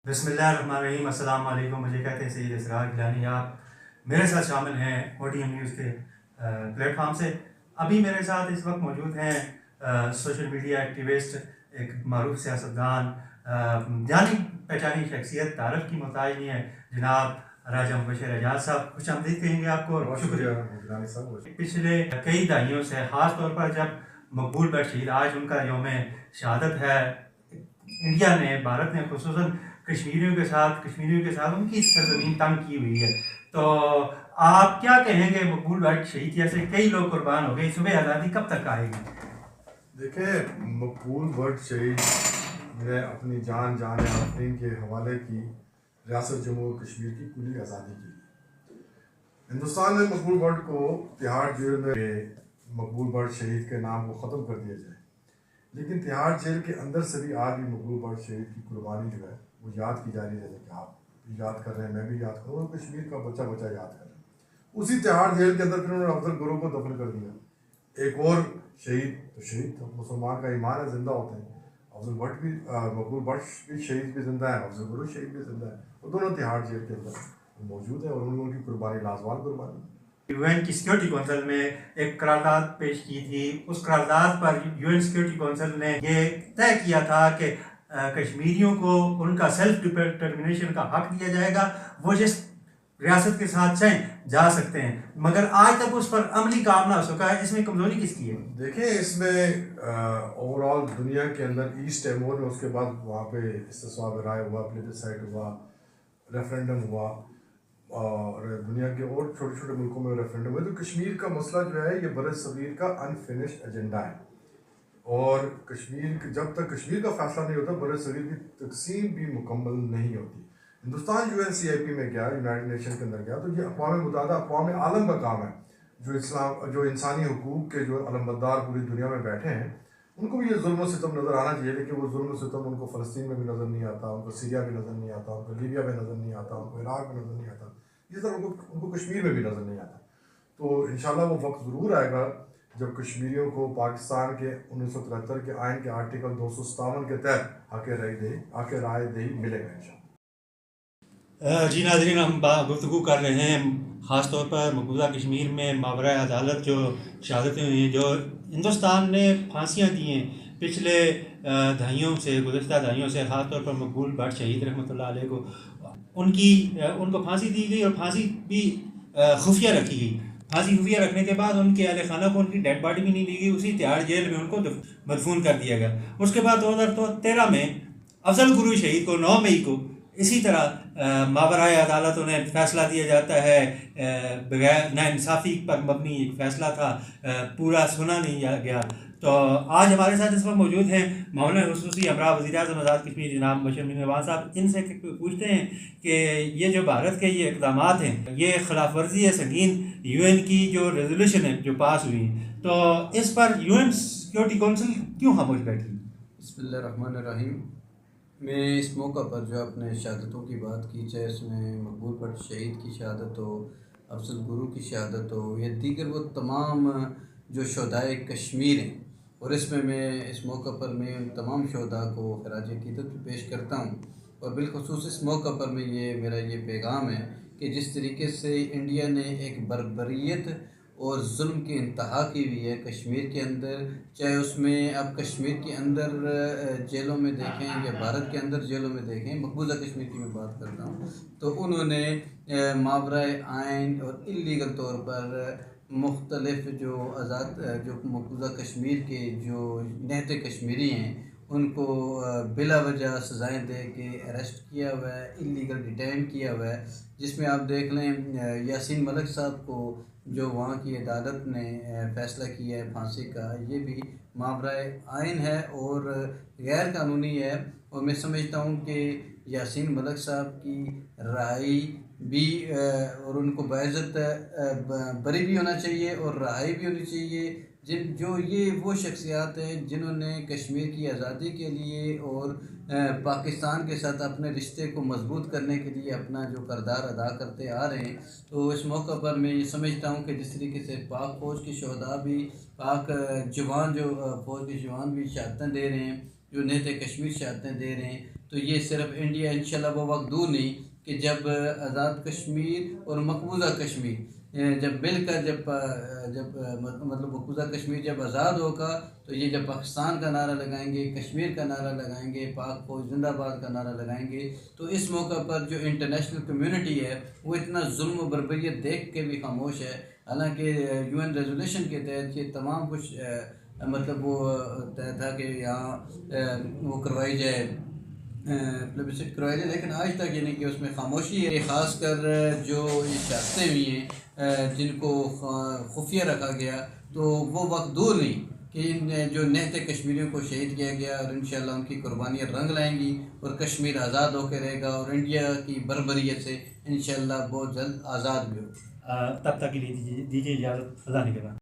बिस्मिल्लाहिर्रहमानिर्रहीम। अस्सलाम वालेकुम। मुझे कहते हैं सैयद इसरार गिलानी। आप मेरे साथ शामिल हैं ODM न्यूज़ के प्लेटफॉर्म से। अभी मेरे साथ इस वक्त मौजूद हैं सोशल मीडिया एक्टिविस्ट, एक मारूफ सियासतदान, जानी पहचानी शख्सियत, तारफ़ की मोहताज नहीं है, जनाब राजा मुबशर एजाज साहब। खुश आमदीद कहेंगे आपको और शुक्रिया। पिछले कई दहाइयों से, ख़ास तौर पर जब मकबूल बट शहीद, आज उनका यौम शहादत है, इंडिया ने, भारत ने खुसूसन कश्मीरियों के साथ उनकी सरजमीन तंग की हुई है। तो आप क्या कहेंगे, मकबूल भट्ट शहीद जैसे कई लोग कुर्बान हो गए, सुबह आज़ादी कब तक आएगी? देखें, मकबूल भट्ट शहीद ने अपनी जान आफरीन के हवाले की रियासत जम्मू और कश्मीर की पूरी आज़ादी की। हिंदुस्तान ने मकबूल भट्ट को तिहाड़ जेल में मकबूल भट्ट शहीद के नाम को ख़त्म कर दिया जाए, लेकिन तिहाड़ जेल के अंदर से भी आज भी मकबूल भट्ट शहीद की कुर्बानी जो है वो याद की जा रही है। कि आप भी याद कर रहे हैं, मैं भी याद कर रहा हूँ, कश्मीर का बच्चा याद कर रहे हैं। उसी तिहाड़ जेल के अंदर फिर उन्होंने अफजल गुरु को दफन कर दिया। एक और शहीद तो मुसलमान का ईमान है, जिंदा होते हैं। अफजल भट्ट भी, मकबूल भट्ट भी शहीद भी जिंदा है, अफजल गुरु शहीद भी जिंदा है। वो दोनों तिहाड़ जेल के अंदर मौजूद है और उनकी कुर्बानी लाजवाब कुर्बानी। UN की सिक्योरिटी काउंसिल में एक करारदाद पेश की थी। उस करारदाद पर UN सिक्योरिटी काउंसिल ने ये तय किया था कि कश्मीरियों को उनका सेल्फ डिटर्मिनेशन का हक दिया जाएगा, वो जिस रियासत के साथ चाहें जा सकते हैं, मगर आज तक उस पर अमली काम ना हो सका है। इसमें कमजोरी किसकी है? देखें, इसमें ओवरऑल दुनिया के अंदर ईस्ट टाइमोर में, उसके बाद वहाँ पे इस्तिस्वाब राय हुआ, प्लेबिसाइट हुआ, रेफरेंडम हुआ, और दुनिया के और छोटे छोटे मुल्कों में रेफरेंडम हुए। तो कश्मीर का मसला जो है ये बरसगीर का अनफिनिश्ड एजेंडा है, और जब तक कश्मीर का फैसला नहीं होता, बरसगीर की तकसीम भी मुकम्मल नहीं होती। हिंदुस्तान UNCIP में गया, यूनाइटेड नेशन के अंदर गया, तो ये अक़वाम मुत्तहिदा, अक़वाम आलम का काम है। जो इंसानी हुकूक के जो अलमबरदार पूरी दुनिया में बैठे हैं, उनको भी ये जुल्म सितम नज़र आना चाहिए। लेकिन वो जुल्म सितम उनको फ़लस्तीन में भी नज़र नहीं आता, उनको सीरिया में नज़र नहीं आता, उनको लीबिया में नज़र नहीं आता, उनको इराक़ में नज़र नहीं आता, इस तरह उनको कश्मीर में भी नज़र नहीं आता। तो इंशाल्लाह वो वक्त ज़रूर आएगा जब कश्मीरियों को पाकिस्तान के 1973 के आइन के आर्टिकल 257 के तहत हक़ राय दही मिलेगा। जी नाज़रीन, हम गुफ्तगू कर रहे हैं ख़ास तौर पर मकबूजा कश्मीर में मावरा अदालत जो शहादतें हुई, जो हिंदुस्तान ने फांसियाँ दी हैं पिछले गुज़श्ता दहाइयों से, ख़ास तौर पर मकबूल भट्ट शहीद रहमतुल्लाह अलैह को उनको फांसी दी गई, और फांसी भी खुफिया रखी गई। फांसी खुफिया रखने के बाद उनके अहले खाना को उनकी डेड बॉडी भी नहीं दी गई, उसी तिहाड़ जेल में उनको मदफून कर दिया गया। उसके बाद 2013 में अफजल गुरु शहीद को 9 मई को इसी तरह मावराए अदालत उन्हें फ़ैसला दिया जाता है, बगैर नाइंसाफ़ी पर मबनी एक फ़ैसला था, पूरा सुना नहीं गया। तो आज हमारे साथ इस वक्त मौजूद हैं मामले खुसूसी हमरा वज़ीर-ए-आज़म आज़ाद कश्मीर जनाब बशीर अमीन रिज़वान साहब। इनसे पूछते हैं कि ये जो भारत के ये इक़दामात हैं, ये खिलाफ वर्जी है संगीन UN की जो रेजोल्यूशन है जो पास हुई, तो इस पर UN सिक्योरिटी काउंसिल क्यों खामोश बैठी? बिस्मिल्लाहिर्रहमानिर्रहीम। मैं इस मौका पर जो अपने शहादतों की बात की, चाहे उसमें मकबूल भट्ट शहीद की शहादत हो, अफजल गुरु की शहादत हो, या दीगर वो तमाम जो शहदाए कश्मीर हैं, और इसमें मैं इस मौका पर मैं उन तमाम शहदा को खराज अक़ीदत पेश करता हूँ। और बिलखुसूस इस मौका पर मेरा ये पैगाम है कि जिस तरीके से इंडिया ने एक बर्बरियत और जुल्म की इंतहा की हुई है कश्मीर के अंदर, चाहे उसमें अब कश्मीर के अंदर जेलों में देखें या भारत के अंदर जेलों में देखें, मकबूजा कश्मीर की मैं बात करता हूँ, तो उन्होंने मावराए आइन और इल्लीगल तौर पर मुख्तलिफ जो मकबूजा कश्मीर के जो निहते कश्मीरी हैं उनको बिला वजह सज़ाएँ दे के अरेस्ट किया हुआ है, इल्लीगल डिटेन किया हुआ है। जिसमें आप देख लें यासीन मलिक साहब को जो वहाँ की अदालत ने फ़ैसला किया है फांसी का, ये भी मावराए आइन है और गैर कानूनी है। और मैं समझता हूँ कि यासीन मलिक साहब की रहाई भी और उनको बाइज़्ज़त बरी भी होना चाहिए और रहाई भी होनी चाहिए। ये वो शख्सियात हैं जिन्होंने कश्मीर की आज़ादी के लिए और पाकिस्तान के साथ अपने रिश्ते को मजबूत करने के लिए अपना जो किरदार अदा करते आ रहे हैं। तो इस मौका पर मैं ये समझता हूँ कि जिस तरीके से पाक फ़ौज की शहदा भी, पाक जवान जो फ़ौज के जवान भी शहादतें दे रहे हैं, जो नेते कश्मीर शहादतें दे रहे हैं, تو یہ صرف انڈیا انشاءاللہ وہ وقت دور نہیں کہ جب آزاد کشمیر اور مقبوضہ کشمیر جب مل کر جب مطلب مقبوضہ کشمیر جب آزاد ہوگا تو یہ جب پاکستان کا نعرہ لگائیں گے، کشمیر کا نعرہ لگائیں گے، پاک فوج زندہ باد کا نعرہ لگائیں گے، تو اس موقع پر جو انٹرنیشنل کمیونٹی ہے وہ اتنا ظلم و بربریت دیکھ کے بھی خاموش ہے۔ حالانکہ UN ریزولیشن کے تحت یہ تمام کچھ مطلب وہ طے تھا کہ یہاں وہ کروائی جائے، پلبسٹ کروائی جائے، لیکن آج تک یعنی کہ اس میں خاموشی ہے۔ خاص کر جو یہ شہادتیں ہوئی ہیں جن کو خفیہ رکھا گیا، تو وہ وقت دور نہیں کہ ان جو نہتے کشمیریوں کو شہید کیا گیا، اور انشاءاللہ ان کی قربانیاں رنگ لائیں گی اور کشمیر آزاد ہو کے رہے گا، اور انڈیا کی بربریت سے انشاءاللہ بہت جلد آزاد بھی ہوگا۔ تب تک کے لیے دیجیے اجازت، خدا نگہبان۔